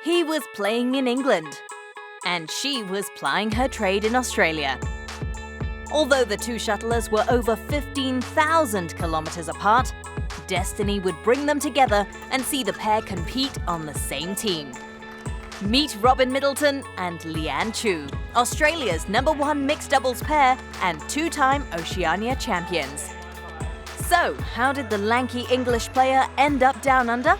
He was playing in England, and she was plying her trade in Australia. Although the two shuttlers were over 15,000 kilometres apart, destiny would bring them together and see the pair compete on the same team. Meet Robin Middleton and Leanne Choo, Australia's #1 mixed doubles pair and two-time Oceania champions. So, how did the lanky English player end up down under?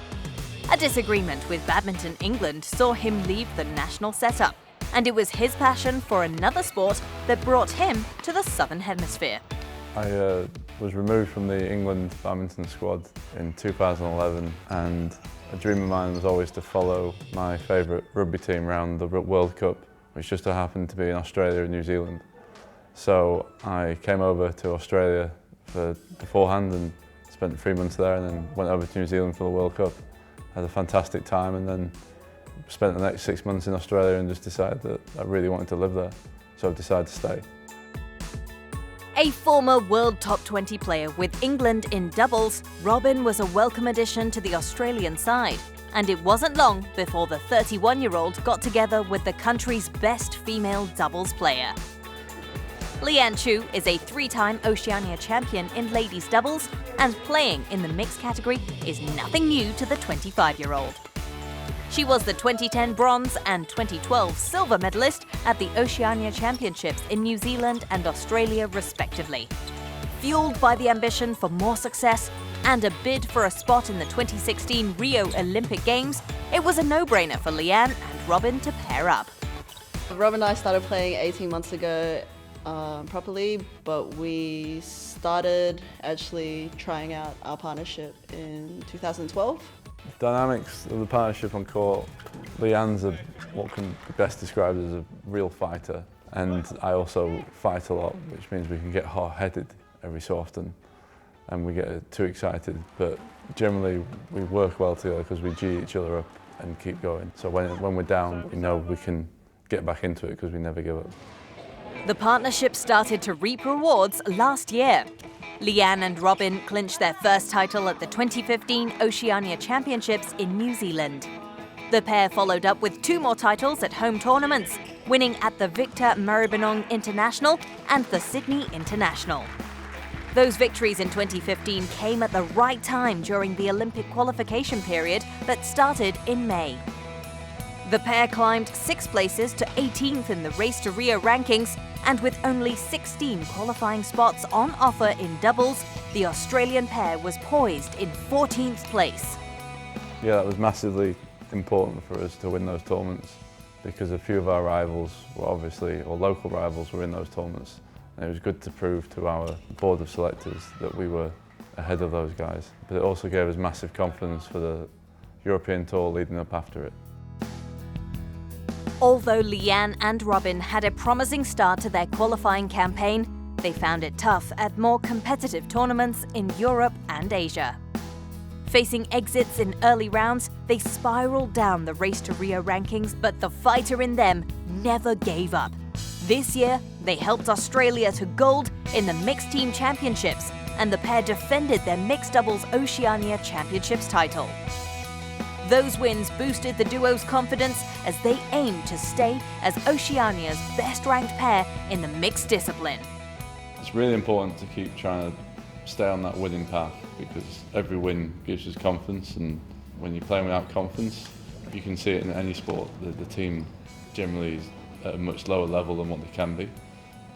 A disagreement with Badminton England saw him leave the national setup, and it was his passion for another sport that brought him to the Southern Hemisphere. I was removed from the England badminton squad in 2011, and a dream of mine was always to follow my favourite rugby team around the World Cup, which just so happened to be in Australia and New Zealand. So I came over to Australia beforehand and spent 3 months there, and then went over to New Zealand for the World Cup. Had a fantastic time, and then spent the next 6 months in Australia and just decided that I really wanted to live there. So I've decided to stay. A former world top 20 player with England in doubles, Robin was a welcome addition to the Australian side. And it wasn't long before the 31-year-old got together with the country's best female doubles player. Leanne Choo is a 3-time Oceania champion in ladies doubles, and playing in the mixed category is nothing new to the 25-year-old. She was the 2010 bronze and 2012 silver medalist at the Oceania Championships in New Zealand and Australia respectively. Fueled by the ambition for more success and a bid for a spot in the 2016 Rio Olympic Games, it was a no-brainer for Leanne and Robin to pair up. Rob and I started playing 18 months ago properly, but we started actually trying out our partnership in 2012. Dynamics of the partnership on court, Leanne's what can be best described as a real fighter, and I also fight a lot, which means we can get hot-headed every so often and we get too excited, but generally we work well together because we G each other up and keep going. So when we're down, we know we can get back into it because we never give up. The partnership started to reap rewards last year. Leanne and Robin clinched their first title at the 2015 Oceania Championships in New Zealand. The pair followed up with 2 more titles at home tournaments, winning at the Victor Maribyrnong International and the Sydney International. Those victories in 2015 came at the right time during the Olympic qualification period that started in May. The pair climbed 6 places to 18th in the Race to Rio rankings, and with only 16 qualifying spots on offer in doubles, the Australian pair was poised in 14th place. Yeah, that was massively important for us to win those tournaments because a few of our rivals were or local rivals were in those tournaments. And it was good to prove to our board of selectors that we were ahead of those guys. But it also gave us massive confidence for the European tour leading up after it. Although Leanne and Robin had a promising start to their qualifying campaign, they found it tough at more competitive tournaments in Europe and Asia. Facing exits in early rounds, they spiraled down the Race to Rio rankings, but the fighter in them never gave up. This year, they helped Australia to gold in the Mixed Team Championships, and the pair defended their Mixed Doubles Oceania Championships title. Those wins boosted the duo's confidence as they aimed to stay as Oceania's best-ranked pair in the mixed discipline. It's really important to keep trying to stay on that winning path because every win gives us confidence, and when you're playing without confidence, you can see it in any sport. The team generally is at a much lower level than what they can be.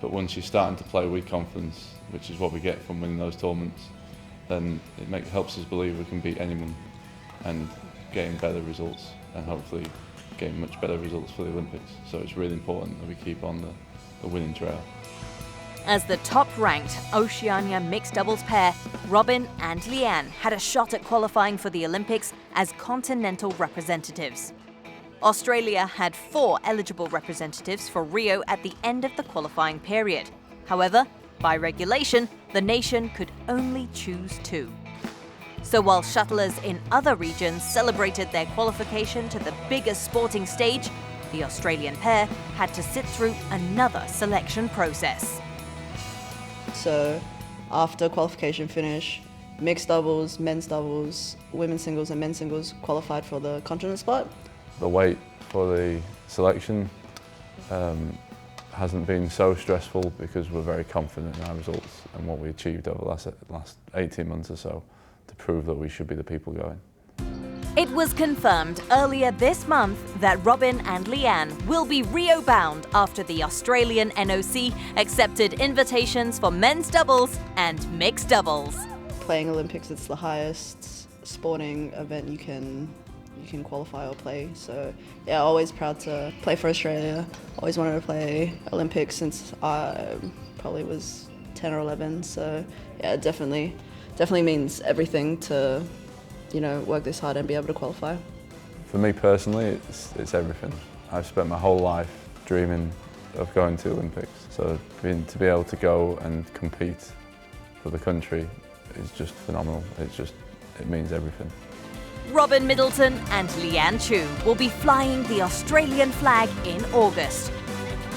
But once you're starting to play with confidence, which is what we get from winning those tournaments, then it helps us believe we can beat anyone and getting better results, and hopefully getting much better results for the Olympics. So it's really important that we keep on the winning trail. As the top-ranked Oceania mixed doubles pair, Robin and Leanne had a shot at qualifying for the Olympics as continental representatives. Australia had 4 eligible representatives for Rio at the end of the qualifying period. However, by regulation, the nation could only choose 2. So while shuttlers in other regions celebrated their qualification to the biggest sporting stage, the Australian pair had to sit through another selection process. So after qualification finish, mixed doubles, men's doubles, women's singles and men's singles qualified for the continent spot. The wait for the selection hasn't been so stressful because we're very confident in our results and what we achieved over the last 18 months or so to prove that we should be the people going. It was confirmed earlier this month that Robin and Leanne will be Rio-bound after the Australian NOC accepted invitations for men's doubles and mixed doubles. Playing Olympics, it's the highest sporting event you can qualify or play. So yeah, always proud to play for Australia. Always wanted to play Olympics since I probably was 10 or 11. So yeah, it definitely means everything to, you know, work this hard and be able to qualify. For me personally, it's everything. I've spent my whole life dreaming of going to Olympics. So to be able to go and compete for the country is just phenomenal. It means everything. Robin Middleton and Leanne Choo will be flying the Australian flag in August.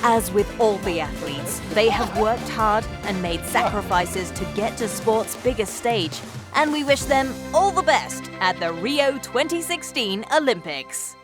As with all the athletes, they have worked hard and made sacrifices to get to sport's biggest stage, and we wish them all the best at the Rio 2016 Olympics.